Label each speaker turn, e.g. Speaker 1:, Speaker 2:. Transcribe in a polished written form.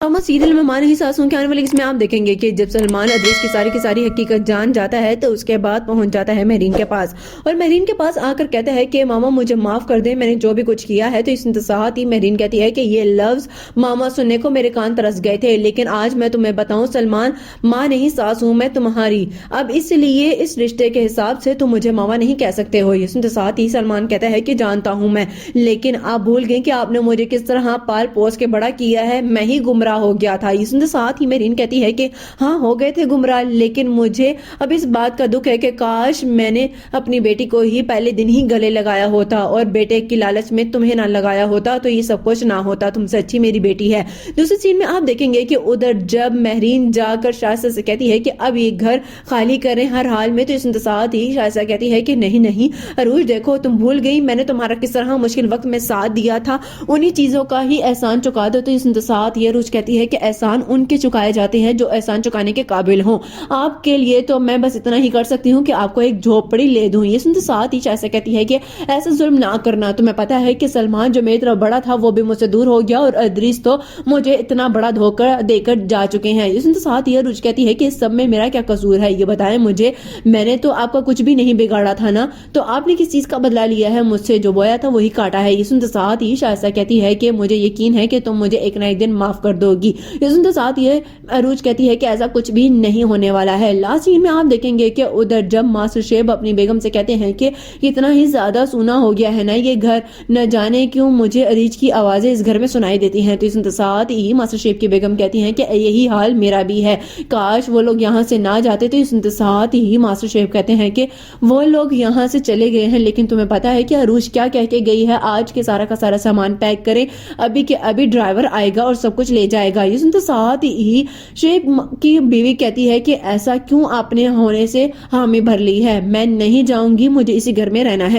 Speaker 1: Drama serial में माँ नहीं सासू के आने वाले इसमें आप देखेंगे कि जब सलमान अदरीस की सारी हकीकत जान जाता है तो उसके बाद पहुंच जाता है महरीन के पास और महरीन के पास आकर कहता है कि मामा मुझे माफ कर दे, मैंने जो भी कुछ किया है। तो इस साथ ही महरीन कहती है कि ये लफ्ज मामा सुनने को मेरे कान तरस गए थे, लेकिन आज मैं तुम्हें बताऊं सलमान, माँ नहीं सास हूं मैं तुम्हारी, अब इसलिए इस रिश्ते के हिसाब से तुम मुझे मामा नहीं कह सकते हो। ये सुनते साथ ही सलमान कहता है कि जानता हूं मैं, लेकिन आप भूल गए कि आपने मुझे किस तरह पाल पोस के बड़ा किया है, मैं ही गुमराह हो गया था। इस साथ ही महरीन कहती है कि हाँ हो गए थे गुमराह, लेकिन मुझे अब इस बात का दुख है कि काश मैंने अपनी बेटी को ही पहले दिन ही गले लगाया होता और बेटे की लालच में तुम्हें ना लगाया होता तो ये सब कुछ ना होता, तुमसे अच्छी मेरी बेटी है। दूसरी सीन में आप देखेंगे कि उधर जब महरीन जाकर शायसा से कहती है कि अब ये घर खाली करें हर हाल में, तो इस साथ ही शायसा कहती है कि नहीं नहीं अरूज, देखो तुम भूल गई मैंने तुम्हारा किस तरह मुश्किल वक्त में साथ दिया था, उन्हीं चीजों का ही एहसान चुका दो। तो इस साथ ही अरूज कहती है कि एहसान उनके चुकाए जाते हैं जो एहसान चुकाने के काबिल हों, आपके लिए तो मैं बस इतना ही कर सकती हूँ कि आपको एक झोपड़ी ले दूं। ये सुनते साथ ही शायसा कहती है कि ऐसा जुल्म ना करना, तुम्हें पता है कि सलमान जो मेरी तरफ बड़ा था वो भी मुझसे दूर हो गया और अदरीस तो मुझे इतना बड़ा धोखा देकर जा चुके हैं। ये सुनते साथ ही अरूज कहती है कि इस सब में मेरा क्या कसूर है, ये बताएं मुझे, मैंने तो आपका कुछ भी नहीं बिगाड़ा था ना, तो आपने किस चीज का बदला लिया है, मुझसे जो बोया था वही काटा है। ये सुनते साथ ही शायसा कहती है कि मुझे यकीन है कि तुम मुझे एक ना एक दिन माफ कर दोगी। ये सुनते साथ ये अरूज कहती है कि ऐसा कुछ भी नहीं होने वाला है। लास्ट सीन में आप देखेंगे कि उधर जब मास्टर शेब अपनी बेगम से कहते हैं कि इतना ही ज्यादा सूना हो गया है ना ये घर, न जाने क्यों मुझे अरीज की आवाजें इस घर में सुनाई देती हैं। तो इस साथ ही मास्टर शेब की बेगम कहती हैं कि यही हाल मेरा भी है, काश वो लोग यहाँ से ना जाते। तो इस साथ ही मास्टर शेब कहते हैं कि वो लोग यहाँ से चले गए हैं, लेकिन तुम्हें पता है कि अरूज क्या कह के गई है, आज के सारा का सारा सामान पैक करें, अभी के अभी ड्राइवर आएगा और सब कुछ ले जाएगा। ये सुनते साथ ही शेब की बीवी कहती है कि ऐसा क्यों आपने होने से हामी भर ली है, मैं नहीं जाऊंगी, मुझे इसी घर में रहना है।